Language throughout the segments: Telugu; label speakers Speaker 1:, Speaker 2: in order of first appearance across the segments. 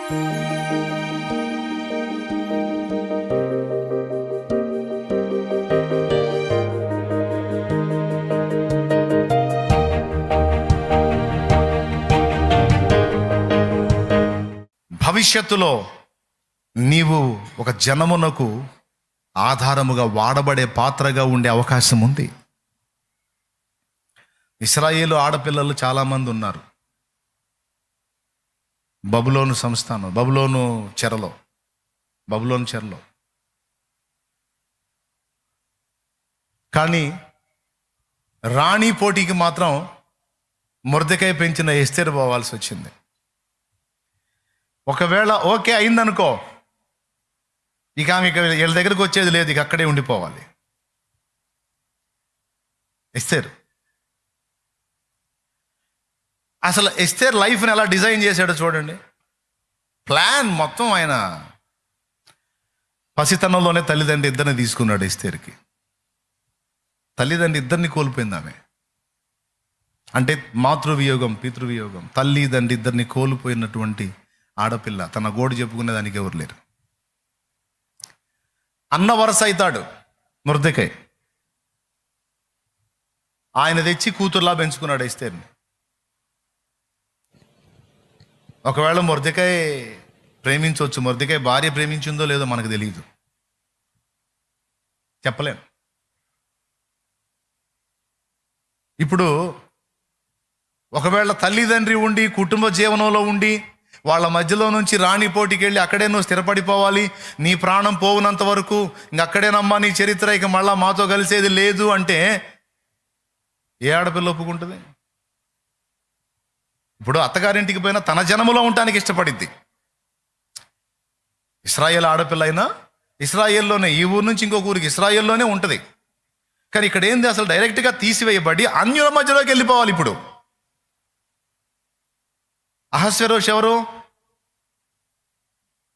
Speaker 1: భవిష్యత్తులో నీవు ఒక జనమునకు ఆధారముగా వాడబడే పాత్రగా ఉండే అవకాశం ఉంది. ఇశ్రాయేలు ఆడపిల్లలు చాలామంది ఉన్నారు. బబులోను సంస్థానం, బబులోను చెరలో కానీ రాణి పోటీకి మాత్రం మొర్దెకాయ పెంచిన ఎస్తేరు పోవాల్సి వచ్చింది. ఒకవేళ ఓకే అయిందనుకో, ఇక ఆమె వీళ్ళ దగ్గరికి వచ్చేది లేదు, ఇక అక్కడే ఉండిపోవాలి. ఎస్తేరు అసలు ఎస్తేర్ లైఫ్ని ఎలా డిజైన్ చేశాడో చూడండి. ప్లాన్ మొత్తం ఆయన పసితనంలోనే తల్లిదండ్రి ఇద్దరిని తీసుకున్నాడు. ఎస్తేర్కి తల్లిదండ్రి ఇద్దరిని కోల్పోయింది ఆమె. అంటే మాతృవియోగం, పితృవియోగం, తల్లిదండ్రి ఇద్దరిని కోల్పోయినటువంటి ఆడపిల్ల. తన గోడు చెప్పుకునే దానికి ఎవరు లేరు. అన్న వరస అవుతాడు మొర్దెకాయ్. ఆయన తెచ్చి కూతుర్లా పెంచుకున్నాడు ఎస్తేర్ని. ఒకవేళ మొర్దెకాయ్ ప్రేమించవచ్చు, మొర్దెకాయ్ భార్య ప్రేమించిందో లేదో మనకు తెలియదు, చెప్పలేం. ఇప్పుడు ఒకవేళ తల్లిదండ్రి ఉండి కుటుంబ జీవనంలో ఉండి వాళ్ళ మధ్యలో నుంచి రాణి పోటీకి వెళ్ళి అక్కడే నువ్వు స్థిరపడిపోవాలి, నీ ప్రాణం పోవునంత వరకు ఇంక అక్కడేనమ్మా నీ చరిత్ర, ఇక మళ్ళా మాతో కలిసేది లేదు అంటే ఏ ఆడపిల్ల ఒప్పుకుంటుంది? ఇప్పుడు అత్తగారింటికి పోయినా తన జనములో ఉండటానికి ఇష్టపడిద్ది. ఇశ్రాయేల్ ఆడపిల్ల అయినా ఇశ్రాయేల్లోనే, ఈ ఊరు నుంచి ఇంకొక ఊరికి ఇశ్రాయేల్లోనే ఉంటుంది. కానీ ఇక్కడ ఏంది, అసలు డైరెక్ట్గా తీసివేయబడి అన్యుల మధ్యలోకి వెళ్ళిపోవాలి. ఇప్పుడు అహస్వేరోష్ ఎవరు?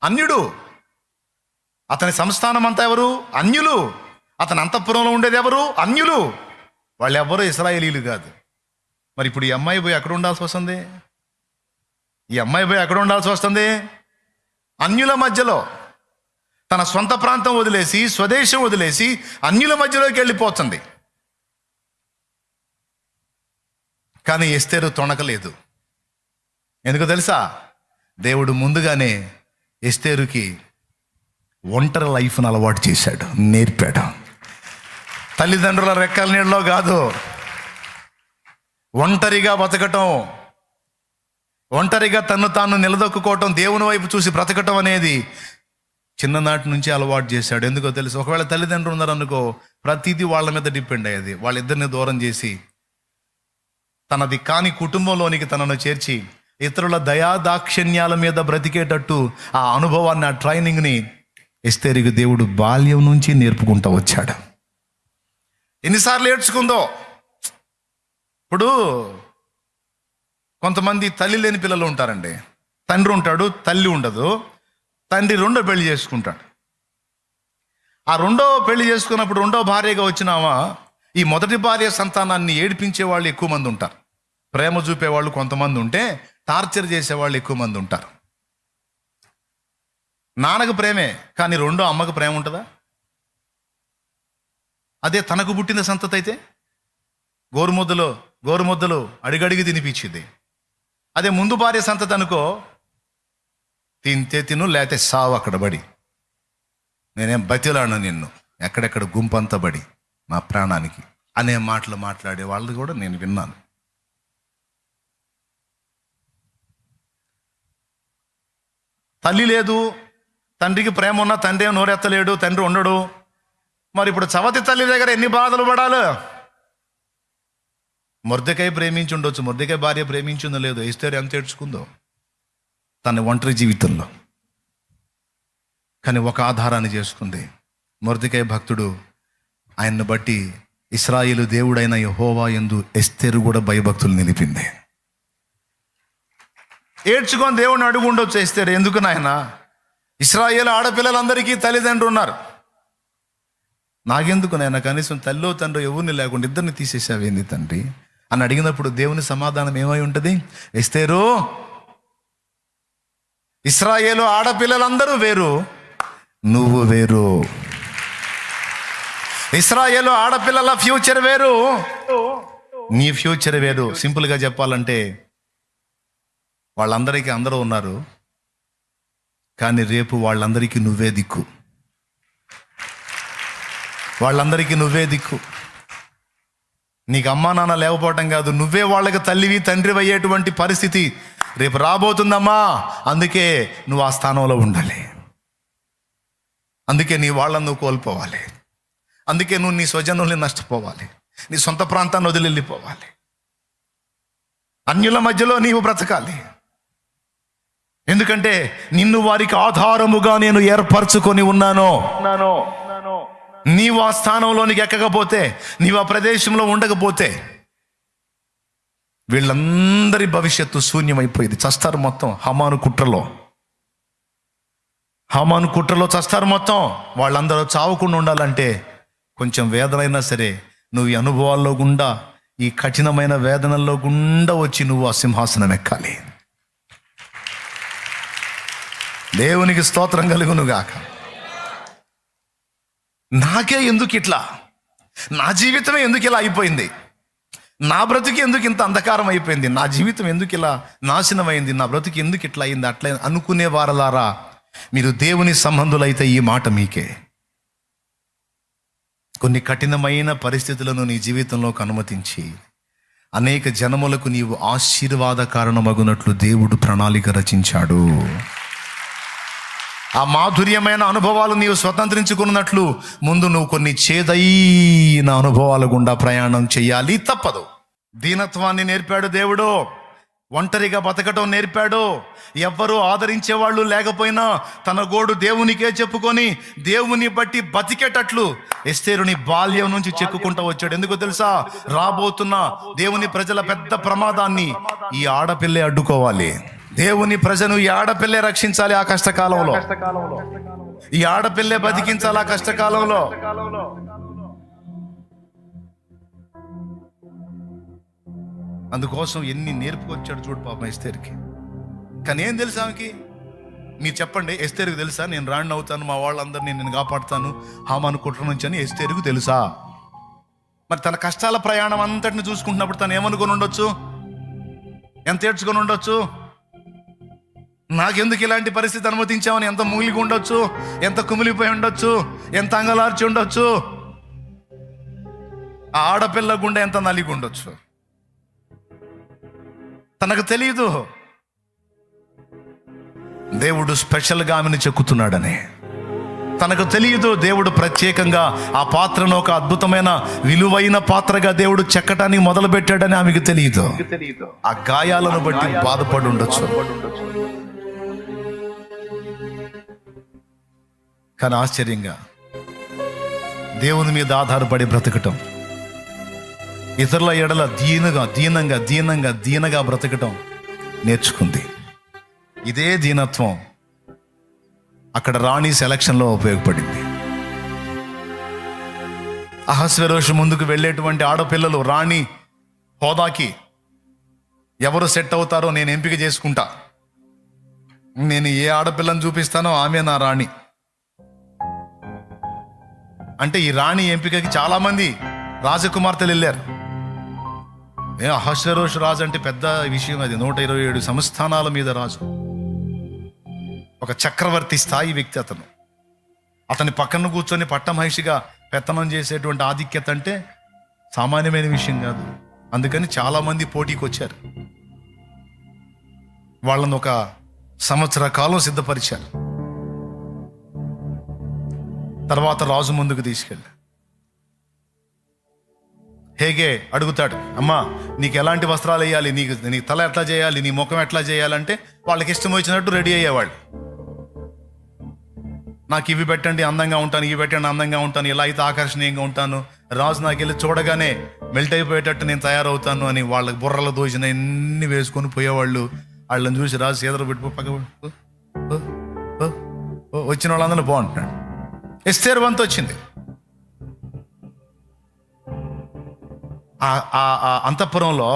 Speaker 1: అన్యుడు. అతని సంస్థానం అంతా ఎవరు? అన్యులు. అతని అంతఃపురంలో ఉండేది ఎవరు? అన్యులు. వాళ్ళు ఎవరు ఇశ్రాయేలీలు కాదు. మరి ఇప్పుడు ఈ అమ్మాయి పోయి ఎక్కడ ఉండాల్సి వస్తుంది? అన్యుల మధ్యలో. తన సొంత ప్రాంతం వదిలేసి, స్వదేశం వదిలేసి అన్యుల మధ్యలోకి వెళ్ళిపోతుంది. కానీ ఎస్తేరు తొణకలేదు. ఎందుకు తెలుసా? దేవుడు ముందుగానే ఎస్తేరుకి ఒంటరి లైఫ్ను అలవాటు చేశాడు, నేర్పాడు. తల్లిదండ్రుల రెక్కల నీళ్ళలో కాదు, ఒంటరిగా బతకటం, ఒంటరిగా తన్ను తాను నిలదొక్కుకోవటం, దేవుని వైపు చూసి బ్రతకటం అనేది చిన్ననాటి నుంచి అలవాటు చేశాడు. ఎందుకో తెలుసు? ఒకవేళ తల్లిదండ్రులు ఉన్నారనుకో, ప్రతిదీ వాళ్ళ మీద డిపెండ్ అయ్యేది. వాళ్ళిద్దరిని దూరం చేసి తనది కాని కుటుంబంలోనికి తనను చేర్చి ఇతరుల దయాదాక్షిణ్యాల మీద బ్రతికేటట్టు ఆ అనుభవాన్ని, ఆ ట్రైనింగ్ని ఎస్తేరుకి దేవుడు బాల్యం నుంచి నేర్పుకుంటూ వచ్చాడు. ఎన్నిసార్లు ఏడ్చుకుందో. ఇప్పుడు కొంతమంది తల్లి లేని పిల్లలు ఉంటారండి. తండ్రి ఉంటాడు, తల్లి ఉండదు. తండ్రి రెండో పెళ్లి చేసుకుంటాడు. ఆ రెండో పెళ్లి చేసుకున్నప్పుడు రెండో భార్యగా వచ్చినామా, ఈ మొదటి భార్య సంతానాన్ని ఏడిపించే వాళ్ళు ఎక్కువ మంది ఉంటారు. ప్రేమ చూపేవాళ్ళు కొంతమంది ఉంటే, టార్చర్ చేసేవాళ్ళు ఎక్కువ మంది ఉంటారు. నాన్నకు ప్రేమే, కానీ రెండో అమ్మకు ప్రేమ ఉంటుందా? అదే తనకు పుట్టిన సంతతి అయితే గోరుముద్దలు అడిగడిగి తినిపించింది. అదే ముందు భార్య సంతతి అనుకో, తింటే తిను, లేతే సావు అక్కడ బడి, నేనేం బతిలాను నిన్ను, ఎక్కడెక్కడ గుంపంతా బడి నా ప్రాణానికి అనే మాటలు మాట్లాడే వాళ్ళు కూడా నేను విన్నాను. తల్లి లేదు, తండ్రికి ప్రేమ ఉన్నా తండ్రి ఏం నోరెత్తలేడు, తండ్రి ఉండడు. మరి ఇప్పుడు చవతి తల్లి దగ్గర ఎన్ని బాధలు పడాలి? మొర్దెకాయ ప్రేమించి ఉండొచ్చు, మొర్దెకాయ భార్య ప్రేమించిందో లేదో, ఎస్తేరు ఎంత ఏడ్చుకుందో తన ఒంటరి జీవితంలో. కానీ ఒక ఆధారాన్ని చేసుకుంది. మొర్దెకాయ భక్తుడు ఆయన్ను బట్టి ఇశ్రాయేలు దేవుడైన యెహోవా యందు ఎస్తేరు కూడా భయభక్తులు నిలిపింది. ఏడ్చుకొని దేవుడిని అడుగు ఉండొచ్చు ఎస్తేరు, ఎందుకు నాయన, ఇశ్రాయేలు ఆడపిల్లలందరికీ తల్లిదండ్రులు ఉన్నారు, నాకెందుకు నాయన, కనీసం తల్లో తండ్రి ఎవరిని లేకుండా ఇద్దరిని తీసేసావేంది తండ్రి అని అడిగినప్పుడు దేవుని సమాధానం ఏమై ఉంటుంది? ఎస్తేరు, ఇశ్రాయేలు ఆడపిల్లలందరూ వేరు, నువ్వు వేరు. ఇశ్రాయేలు ఆడపిల్లల ఫ్యూచర్ వేరు, నీ ఫ్యూచర్ వేరు. సింపుల్గా చెప్పాలంటే వాళ్ళందరికీ అందరూ ఉన్నారు, కానీ రేపు వాళ్ళందరికీ నువ్వే దిక్కు. వాళ్ళందరికీ నువ్వే దిక్కు. నీకు అమ్మా నాన్న లేకపోవటం కాదు, నువ్వే వాళ్ళకి తల్లివి తండ్రి అయ్యేటువంటి పరిస్థితి రేపు రాబోతుందమ్మా. అందుకే నువ్వు ఆ స్థానంలో ఉండాలి. అందుకే నీ వాళ్ళని నువ్వు కోల్పోవాలి. అందుకే నువ్వు నీ స్వజనుల్ని నష్టపోవాలి, నీ సొంత ప్రాంతాన్ని వదిలి వెళ్ళిపోవాలి, అన్యుల మధ్యలో నీవు బ్రతకాలి. ఎందుకంటే నిన్ను వారికి ఆధారముగా నేను ఏర్పరచుకొని ఉన్నాను. నీవు ఆ స్థానంలోనికి ఎక్కకపోతే, నీవు ఆ ప్రదేశంలో ఉండకపోతే వీళ్ళందరి భవిష్యత్తు శూన్యమైపోయింది. చస్తారు మొత్తం. హమాను కుట్రలో చస్తారు మొత్తం. వాళ్ళందరూ చావకుండా ఉండాలంటే కొంచెం వేదనైనా సరే నువ్వు ఈ అనుభవాల్లో గుండా, ఈ కఠినమైన వేదనల్లో గుండా వచ్చి నువ్వు ఆ సింహాసనం ఎక్కాలి. దేవునికి స్తోత్రం కలుగును గాక. నాకే ఎందుకు ఇట్లా, నా జీవితమే ఎందుకు ఇలా అయిపోయింది, నా బ్రతుకు ఎందుకు ఇంత అంధకారం అయిపోయింది, నా జీవితం ఎందుకు ఇలా నాశనమైంది, నా బ్రతుకు ఎందుకు ఇట్లా అయింది, అట్లా అనుకునే వారలారా, మీరు దేవుని సంబంధులైతే ఈ మాట మీకే. కొన్ని కఠినమైన పరిస్థితులను నీ జీవితంలోకి అనుమతించి అనేక జనములకు నీవు ఆశీర్వాద కారణమగునట్లు దేవుడు ప్రణాళిక రచించాడు. ఆ మాధుర్యమైన అనుభవాలు నీవు స్వతంత్రించుకున్నట్లు ముందు నువ్వు కొన్ని చేదైన అనుభవాల గుండా ప్రయాణం చేయాలి, తప్పదు. దీనత్వాన్ని నేర్పాడు దేవుడు, ఒంటరిగా బతకటం నేర్పాడు. ఎవ్వరూ ఆదరించేవాళ్ళు లేకపోయినా తన గోడు దేవునికే చెప్పుకొని దేవుని బట్టి బతికేటట్లు ఎస్తేరుని బాల్యం నుంచి చెక్కుకుంటూ వచ్చాడు. ఎందుకో తెలుసా? రాబోతున్న దేవుని ప్రజల పెద్ద ప్రమాదాన్ని ఈ ఆడపిల్లే అడ్డుకోవాలి. దేవుని ప్రజను ఈ ఆడపిల్లే రక్షించాలి. ఆ కష్టకాలంలో ఈ ఆడపిల్లే బతికించాలి. ఆ కష్టకాలంలో అందుకోసం ఎన్ని నేర్పుకొచ్చాడు చూడు పాపం ఎస్తేరుకి. కానీ ఏం తెలుసా ఆమెకి? మీరు చెప్పండి, ఎస్తేరుకు తెలుసా నేను రాణి అవుతాను, మా వాళ్ళందరినీ నేను కాపాడుతాను హామాను కుట్ర నుంచి అని ఎస్తేరుకు తెలుసా? మరి తన కష్టాల ప్రయాణం అంతటిని చూసుకుంటున్నప్పుడు తను ఏమనుకొని ఉండొచ్చు? ఎంత ఏడ్చుకొని ఉండొచ్చు? నాకెందుకు ఇలాంటి పరిస్థితి అనుమతించామని ఎంత మూలిగి ఉండొచ్చు, ఎంత కుమిలిపోయి ఉండొచ్చు, ఎంత అంగలార్చి ఉండొచ్చు. ఆ ఆడపిల్ల గుండె ఎంత నలిగి ఉండొచ్చు. తనకు తెలియదు దేవుడు స్పెషల్గా ఆమెను చెక్కుతున్నాడని. తనకు తెలియదు దేవుడు ప్రత్యేకంగా ఆ పాత్రను ఒక అద్భుతమైన విలువైన పాత్రగా దేవుడు చెక్కటానికి మొదలు పెట్టాడని ఆమెకు తెలియదు. ఆ గాయాలను బట్టి బాధపడి ఉండొచ్చు. కానీ ఆశ్చర్యంగా దేవుని మీద ఆధారపడి బ్రతకటం, ఇతరుల ఎడల దీనంగా బ్రతకటం నేర్చుకుంది. ఇదే దీనత్వం అక్కడ రాణి సెలక్షన్లో ఉపయోగపడింది. అహస్వేరోషు ముందుకు వెళ్ళేటువంటి ఆడపిల్లలు రాణి హోదాకి ఎవరు సెట్ అవుతారో నేను ఎంపిక చేసుకుంటా, నేను ఏ ఆడపిల్లని చూపిస్తానో ఆమె నా రాణి అంటే ఈ రాణి ఎంపికకి చాలా మంది రాజకుమార్తెలు వెళ్ళారు. అహస్వేరోషు రాజు అంటే పెద్ద విషయం అది. 127 సంస్థానాల మీద రాజు, ఒక చక్రవర్తి స్థాయి వ్యక్తి. అతని పక్కన కూర్చొని పట్టమహిషిగా పెత్తనం చేసేటువంటి ఆధిక్యత అంటే సామాన్యమైన విషయం కాదు. అందుకని చాలా మంది పోటీకి వచ్చారు. వాళ్ళను ఒక సంవత్సర కాలం సిద్ధపరిచారు. తర్వాత రాజు ముందుకు తీసుకెళ్ళి హేగే అడుగుతాడు, అమ్మా నీకు ఎలాంటి వస్త్రాలు వేయాలి, నీ తల ఎట్లా చేయాలి, నీ ముఖం ఎట్లా చేయాలంటే వాళ్ళకి ఇష్టం వచ్చినట్టు రెడీ అయ్యేవాళ్ళు. నాకు ఇవి పెట్టండి అందంగా ఉంటాను, ఇవి పెట్టండి అందంగా ఉంటాను, ఇలా అయితే ఆకర్షణీయంగా ఉంటాను, రాజు నాకు వెళ్ళి చూడగానే మెల్ట్ అయిపోయేటట్టు నేను తయారవుతాను అని వాళ్ళకి బుర్రలు దోచిన ఎన్ని వేసుకొని పోయేవాళ్ళు. వాళ్ళని చూసి రాజు సీదర పెట్టి పక్క వచ్చిన వాళ్ళందరూ బాగుంటున్నాడు. ఎస్తేరు వంతు వచ్చింది. అంతఃపురంలో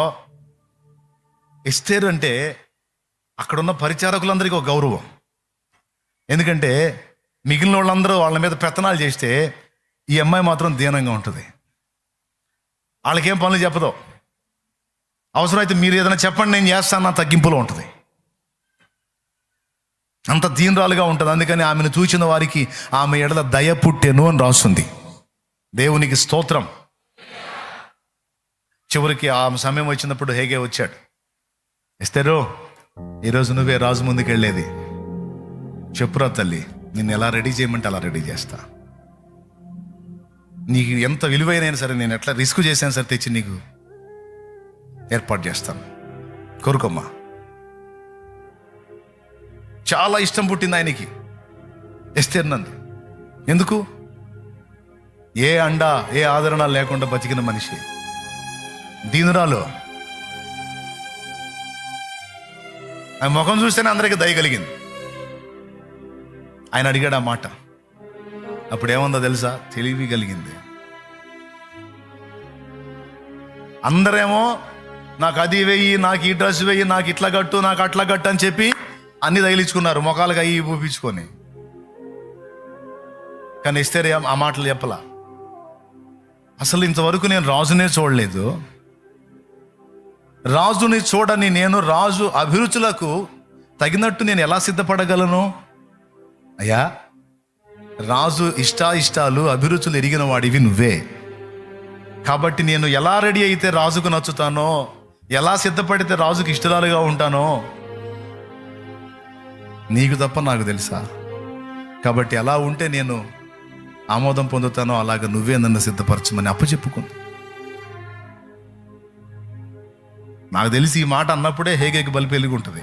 Speaker 1: ఎస్తేరు అంటే అక్కడున్న పరిచారకులందరికీ ఒక గౌరవం. ఎందుకంటే మిగిలిన వాళ్ళందరూ వాళ్ళ మీద పెత్తనాలు చేస్తే ఈ అమ్మాయి మాత్రం దీనంగా ఉంటుంది. వాళ్ళకేం పనులు చెప్పదు. అవసరమైతే మీరు ఏదైనా చెప్పండి, నేను చేస్తాను, తగ్గింపులో ఉంటుంది. అంత దీనురాలుగా ఉంటుంది. అందుకని ఆమెను చూసిన వారికి ఆమె ఎడల దయ పుట్టెను అని రాస్తుంది. దేవునికి స్తోత్రం. చివరికి ఆ సమయం వచ్చినప్పుడు హేగే వచ్చాడు. ఎస్తేరు, ఈరోజు నువ్వే రాజు ముందుకు వెళ్ళేది. చెప్పురా తల్లి, నిన్ను ఎలా రెడీ చేయమంటే అలా రెడీ చేస్తా. నీకు ఎంత విలువైనా సరే, నేను ఎట్లా రిస్క్ చేశాను సరే తెచ్చి నీకు ఏర్పాటు చేస్తాను, కోరుకోమ్మా. చాలా ఇష్టం పుట్టింది ఆయనకి ఎస్తేర్ నందు. ఎందుకు? ఏ అండ ఏ ఆదరణ లేకుండా బతికిన మనిషి, దీనురాలు. ఆ ముఖం చూస్తేనే అందరికీ దయ కలిగింది. ఆయన అడిగాడు ఆ మాట. అప్పుడేముందో తెలుసా? తెలివి కలిగింది. అందరేమో నాకు అది వెయ్యి, నాకు ఈ డ్రెస్ వెయ్యి, నాకు ఇట్లా కట్టు, నాకు అట్లా కట్టు అని చెప్పి అన్ని తగిలించుకున్నారు, మొఖాలుగా అయ్యి పూపించుకొని. కానీ ఎస్తేర్ ఆ మాటలు చెప్పలా. అసలు ఇంతవరకు నేను రాజునే చూడలేదు. రాజుని చూడని నేను రాజు అభిరుచులకు తగినట్టు నేను ఎలా సిద్ధపడగలను? అయ్యా, రాజు ఇష్టాలు అభిరుచులు ఎరిగిన వాడివి నువ్వే. కాబట్టి నేను ఎలా రెడీ అయితే రాజుకు నచ్చుతానో, ఎలా సిద్ధపడితే రాజుకు ఇష్టలాలుగా ఉంటానో నీకు తప్ప నాకు తెలుసా? కాబట్టి ఎలా ఉంటే నేను ఆమోదం పొందుతానో అలాగ నువ్వే నన్ను సిద్ధపరచమని అప్పచెప్పుకుంది. నాకు తెలిసి ఈ మాట అన్నప్పుడే హేగేకి బలి పెళ్ళిగుంటుంది.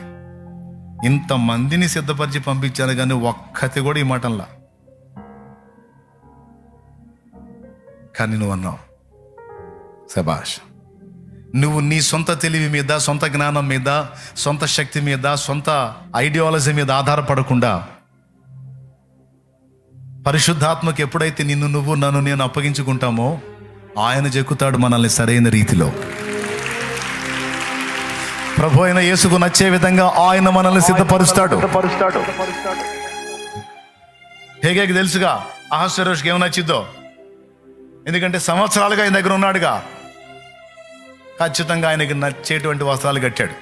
Speaker 1: ఇంతమందిని సిద్ధపరిచి పంపించాను కానీ ఒక్కటి కూడా ఈ మాటల్లా. కానీ నువ్వు అన్నావు, శభాష్. నువ్వు నీ సొంత తెలివి మీద, సొంత జ్ఞానం మీద, సొంత శక్తి మీద, సొంత ఐడియాలజీ మీద ఆధారపడకుండా పరిశుద్ధాత్మకు ఎప్పుడైతే నువ్వు నన్ను నేను అప్పగించుకుంటామో ఆయన చెక్కుతాడు మనల్ని సరైన రీతిలో. ప్రభు అయిన యేసుకు నచ్చే విధంగా ఆయన మనల్ని సిద్ధపరుస్తాడు. హేగేకి తెలుసుగా అహష్వేరోషుకి ఏమి నచ్చిద్దో. ఎందుకంటే సంవత్సరాలుగా ఆయన దగ్గర ఉన్నాడుగా. ఖచ్చితంగా ఆయనకి నచ్చేటువంటి వస్త్రాలు కట్టాడు,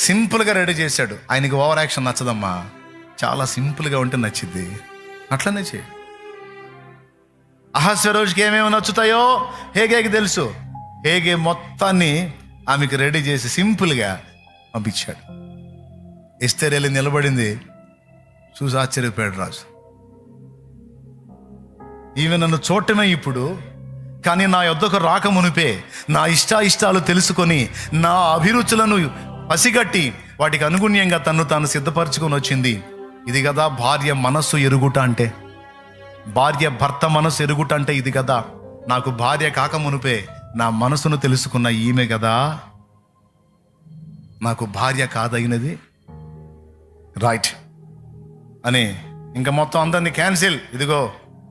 Speaker 1: సింపుల్గా రెడీ చేశాడు. ఆయనకి ఓవర్ యాక్షన్ నచ్చదమ్మా, చాలా సింపుల్గా ఉంటే నచ్చిద్ది, అట్లనే చేయి. అహష్వేరోషుకి ఏమేమి నచ్చుతాయో హేగేకి తెలుసు. హేగే మొత్తాన్ని ఆమెకి రెడీ చేసి సింపుల్గా పంపించాడు. ఎస్తేర్ వెళ్ళి నిలబడింది, చూసి ఆశ్చర్యపోయాడు రాజు. ఈమె నన్ను చూడటమే ఇప్పుడు, కానీ నా యొద్దకు రాకమునిపే నా ఇష్టాలు తెలుసుకొని నా అభిరుచులను పసిగట్టి వాటికి అనుగుణ్యంగా తన్ను తాను సిద్ధపరచుకొని వచ్చింది. ఇది కదా భార్య మనస్సు ఎరుగుట అంటే, భార్య భర్త మనస్సు ఎరుగుట అంటే ఇది కదా. నాకు భార్య కాకమునిపే నా మనసును తెలుసుకున్న ఈమె కదా నాకు భార్య కాదగినది. రైట్ అని ఇంకా మొత్తం అందరినీ క్యాన్సిల్. ఇదిగో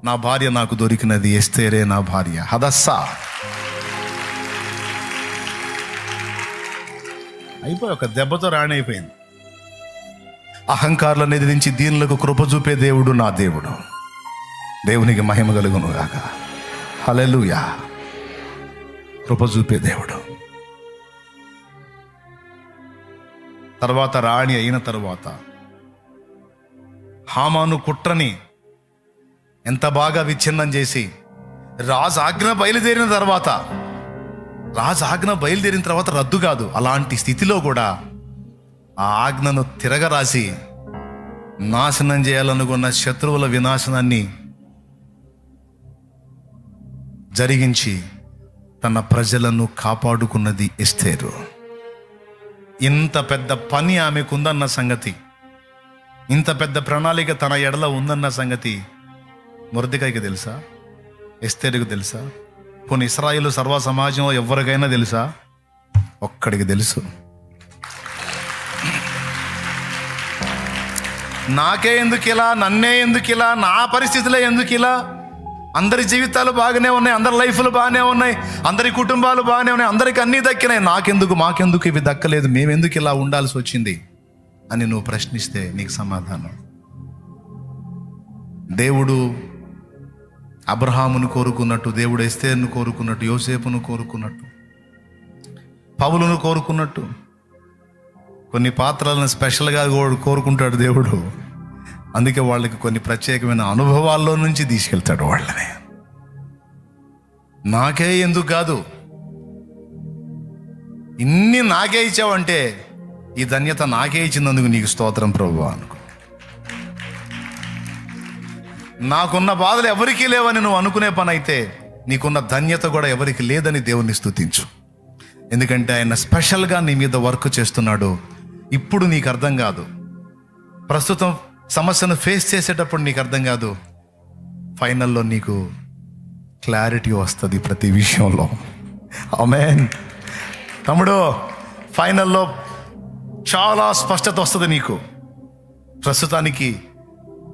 Speaker 1: నా భార్య నాకు దొరికినది, ఎస్తేరే నా భార్య. హదస్సా అయిపోయి ఒక దెబ్బతో రాణి అయిపోయింది. అహంకారులను ఎదిరించి దీనులకు కృప చూపే దేవుడు నా దేవుడు. దేవునికి మహిమ కలుగును గాక. హల్లెలూయా. కృప చూపే దేవుడు. తర్వాత రాణి అయిన తర్వాత హామాను కుట్రని ఎంత బాగా విచ్ఛిన్నం చేసి రాజు ఆజ్ఞ బయలుదేరిన తర్వాత రద్దు కాదు, అలాంటి స్థితిలో కూడా ఆ ఆజ్ఞను తిరగరాసి నాశనం చేయాలనుకున్న శత్రువుల వినాశనాన్ని జరిగించి తన ప్రజలను కాపాడుకున్నది ఎస్తేరు. ఇంత పెద్ద పని ఆమెకుందన్న సంగతి, ఇంత పెద్ద ప్రణాళిక తన ఎడల ఉందన్న సంగతి మొర్దెకైకి తెలుసా? ఎస్తేరుకు తెలుసా? కొన్ని ఇశ్రాయేలు సర్వ సమాజంలో ఎవరికైనా తెలుసా? ఒక్కడికి తెలుసు. నాకే ఎందుకు ఇలా, నన్నే ఎందుకు ఇలా, నా పరిస్థితులే ఎందుకు ఇలా? అందరి జీవితాలు బాగానే ఉన్నాయి, అందరి లైఫ్లు బాగానే ఉన్నాయి, అందరి కుటుంబాలు బాగానే ఉన్నాయి, అందరికి అన్నీ దక్కినాయి, మాకెందుకు ఇవి దక్కలేదు, మేమెందుకు ఇలా ఉండాల్సి వచ్చింది? అని నువ్వు ప్రశ్నిస్తే నీకు సమాధానం. దేవుడు అబ్రహామును కోరుకున్నట్టు, దేవుడు ఎస్తేరును కోరుకున్నట్టు, యోసేపును కోరుకున్నట్టు, పౌలును కోరుకున్నట్టు కొన్ని పాత్రలను స్పెషల్గా కోరుకుంటాడు దేవుడు. అందుకే వాళ్ళకి కొన్ని ప్రత్యేకమైన అనుభవాల్లో నుంచి తీసుకెళ్తాడు వాళ్ళని. నాకే ఎందుకు కాదు, ఇన్ని నాకే ఇచ్చావంటే ఈ ధన్యత నాకే ఇచ్చినందుకు నీకు స్తోత్రం ప్రభువా అనుకో. నాకున్న బాధలు ఎవరికీ లేవని నువ్వు అనుకునే పని అయితే నీకున్న ధన్యత కూడా ఎవరికి లేదని దేవుణ్ణి స్తుతించు. ఎందుకంటే ఆయన స్పెషల్గా నీ మీద వర్క్ చేస్తున్నాడు. ఇప్పుడు నీకు అర్థం కాదు, ప్రస్తుతం సమస్యను ఫేస్ చేసేటప్పుడు నీకు అర్థం కాదు, ఫైనల్లో నీకు క్లారిటీ వస్తుంది ప్రతి విషయంలో. ఆమేన్ తమ్ముడు, ఫైనల్లో చాలా స్పష్టత వస్తుంది నీకు. ప్రస్తుతానికి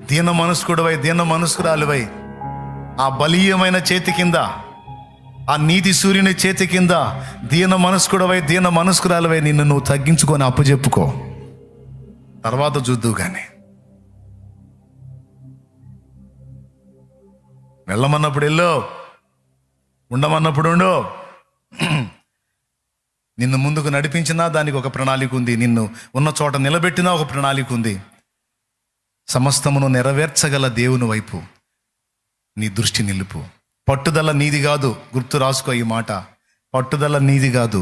Speaker 1: దీన మనస్కుడివై, దీన మనస్కురాలివై ఆ బలీయమైన చేతి కింద, ఆ నీతి సూర్యుని చేతి కింద దీన మనస్కుడివై, దీన మనస్కురాలివై నిన్ను నువ్వు తగ్గించుకొని అప్పచెప్పుకో. తర్వాత చూద్దువు కానీ. వెళ్ళమన్నప్పుడు వెళ్ళు, ఉండమన్నప్పుడు ఉండు. నిన్ను ముందుకు నడిపించినా దానికి ఒక ప్రణాళిక ఉంది, నిన్ను ఉన్న చోట నిలబెట్టినా ఒక ప్రణాళిక ఉంది. సమస్తమును నెరవేర్చగల దేవుని వైపు నీ దృష్టి నిలుపు. పట్టుదల నీది కాదు, గుర్తు రాసుకో ఈ మాట. పట్టుదల నీది కాదు.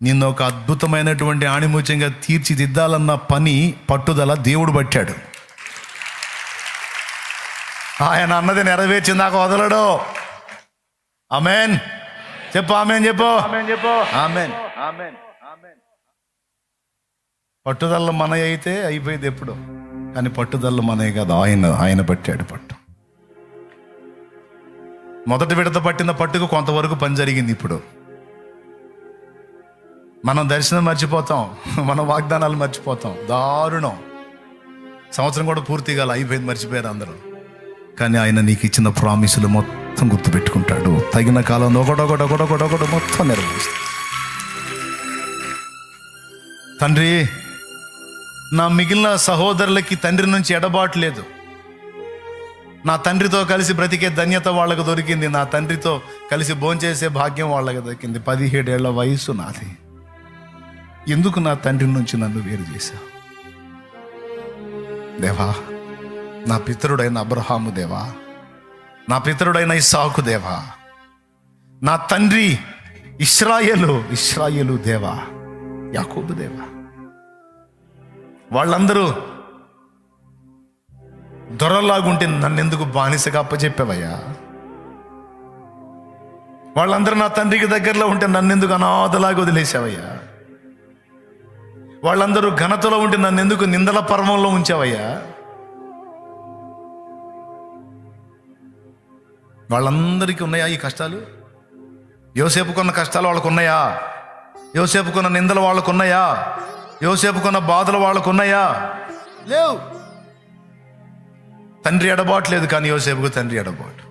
Speaker 1: నిన్ను ఒక అద్భుతమైనటువంటి ఆణిముత్యంగా తీర్చిదిద్దాలన్న పని, పట్టుదల దేవుడు పట్టాడు. ఆయన అన్నది నెరవేర్చిందాక వదలడు. ఆమేన్ చెప్పు, ఆమేన్ చెప్పు, ఆమేన్. పట్టుదల మన అయితే అయిపోయింది ఎప్పుడు, కానీ పట్టుదల మనే కాదు, ఆయన పట్టాడు పట్టు. మొదటి విడత పట్టిన పట్టుకు కొంతవరకు పని జరిగింది. ఇప్పుడు మనం దర్శనం మర్చిపోతాం, మన వాగ్దానాలు మర్చిపోతాం. దారుణం. సంవత్సరం కూడా పూర్తిగా అయిపోయింది, మర్చిపోయారు అందరూ. కానీ ఆయన నీకు ఇచ్చిన ప్రామిసులు మొత్తం గుర్తుపెట్టుకుంటాడు. తగిన కాలంలో ఒకటొకటి మొత్తం నెరవేరుస్తాడు. తండ్రి, నా మిగిలిన సహోదరులకి తండ్రి నుంచి ఎడబాటు లేదు. నా తండ్రితో కలిసి బ్రతికే ధన్యత వాళ్ళకు దొరికింది. నా తండ్రితో కలిసి భోంచేసే భాగ్యం వాళ్ళకి దొరికింది. 17 ఏళ్ల వయసు నాది. ఎందుకు నా తండ్రి నుంచి నన్ను వేరు చేశావు దేవా? నా పితరుడైన అబ్రహాము దేవా, నా పితరుడైన ఇస్సాకు దేవా, నా తండ్రి ఇశ్రాయేలు దేవా, యాకోబు దేవా, వాళ్ళందరూ దొరలాగుంటే నన్నెందుకు బానిసగా అప్పచెప్పావయ్యా? వాళ్ళందరూ నా తండ్రికి దగ్గరలో ఉంటే నన్నెందుకు అనాథలాగా వదిలేసావయ్యా? వాళ్ళందరూ ఘనతలో ఉంటే నన్నెందుకు నిందల పర్వంలో ఉంచావయ్యా? వాళ్ళందరికీ ఉన్నాయా ఈ కష్టాలు? యోసేపుకున్న కష్టాలు వాళ్ళకు ఉన్నాయా? యోసేపుకున్న నిందలు వాళ్ళకు ఉన్నాయా? యోసేపుకున్న బాధలు వాళ్ళకు ఉన్నాయా? లేవు. తండ్రి ఎడబాటు కానీ యోసేపుకు తండ్రి ఎడబాటు.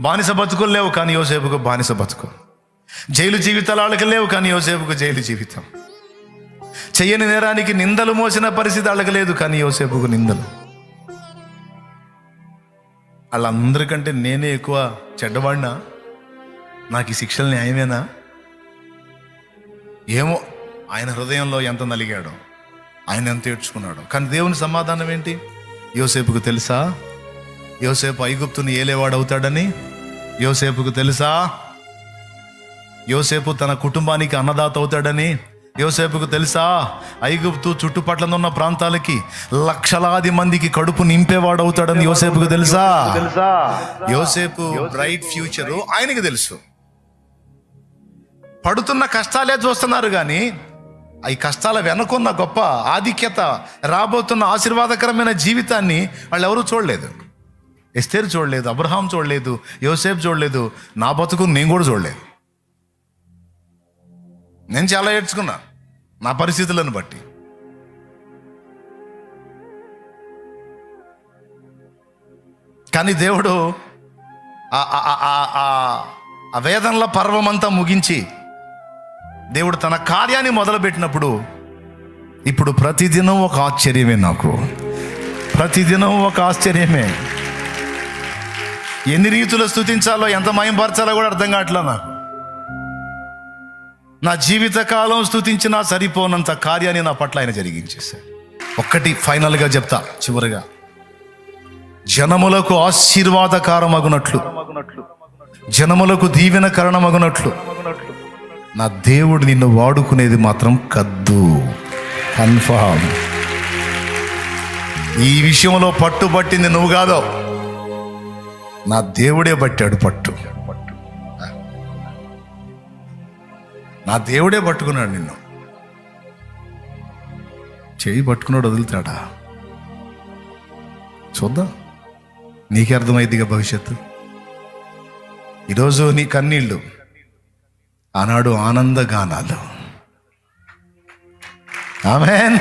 Speaker 1: బానిస బతుకులు లేవు కానీ యోసేపుకు బానిస బతుకు. జైలు జీవితాలు వాళ్ళకి లేవు కానీ యోసేపుకు జైలు జీవితం. చెయ్యని నేరానికి నిందలు మోసిన పరిస్థితి వాళ్ళకి లేదు కానీ యోసేపుకు నిందలు. వాళ్ళందరికంటే నేనే ఎక్కువ చెడ్డవాడినా? నాకు ఈ శిక్షలు న్యాయమేనా? ఏమో, ఆయన హృదయంలో ఎంత నలిగాడో, ఆయన ఎంత ఏడ్చుకున్నాడో. కానీ దేవుని సమాధానం ఏంటి? యోసేపుకు తెలుసా యోసేపు ఐగుప్తుని ఏలేవాడవుతాడని? యోసేపుకు తెలుసా యోసేపు తన కుటుంబానికి అన్నదాత అవుతాడని? యోసేపుకు తెలుసా ఐగుప్తు చుట్టుపట్ల ఉన్న ప్రాంతాలకి లక్షలాది మందికి కడుపు నింపేవాడు అవుతాడని యోసేపుకు తెలుసా? యోసేపు బ్రైట్ ఫ్యూచరు ఆయనకి తెలుసు. పడుతున్న కష్టాలే చూస్తున్నారు కానీ ఈ కష్టాల వెనుకున్న గొప్ప ఆధిక్యత, రాబోతున్న ఆశీర్వాదకరమైన జీవితాన్ని వాళ్ళు ఎవరూ చూడలేదు. ఎస్తేరు చూడలేదు, అబ్రహాం చూడలేదు, యోసేపు చూడలేదు, నా బతుకు నేను కూడా చూడలేదు. నేను చాలా ఏడ్చుకున్నా నా పరిస్థితులను బట్టి. కానీ దేవుడు ఆ వేదనల పర్వమంతా ముగించి దేవుడు తన కార్యాన్ని మొదలుపెట్టినప్పుడు ఇప్పుడు ప్రతిదినం ఒక ఆశ్చర్యమే, నాకు ప్రతిదినం ఒక ఆశ్చర్యమే. ఎన్ని రీతులు స్తుతించాలో, ఎంత మయంపరచాలో కూడా అర్థం కావట్లా నాకు. నా జీవితకాలం స్తుతించినా సరిపోనంత కార్యాన్ని నా పట్ల ఆయన జరిగించేశాడు. ఒక్కటి ఫైనల్గా చెప్తా, చివరిగా, జనములకు ఆశీర్వాదకారమగునట్లు, జనములకు దీవెనకరణమగునట్లు నా దేవుడు నిన్ను వాడుకునేది మాత్రం కద్దు. కన్ఫర్మ్. ఈ విషయంలో పట్టుబట్టింది నువ్వు కాదో, నా దేవుడే పట్టాడు పట్టు. నా దేవుడే పట్టుకున్నాడు నిన్ను. చేయి పట్టుకున్నాడు, వదులుతాడా? చూద్దాం, నీకే అర్థమైందిగా భవిష్యత్తు. ఈరోజు నీ కన్నీళ్ళు, ఆనాడు ఆనందగానాలు. ఆమేన్.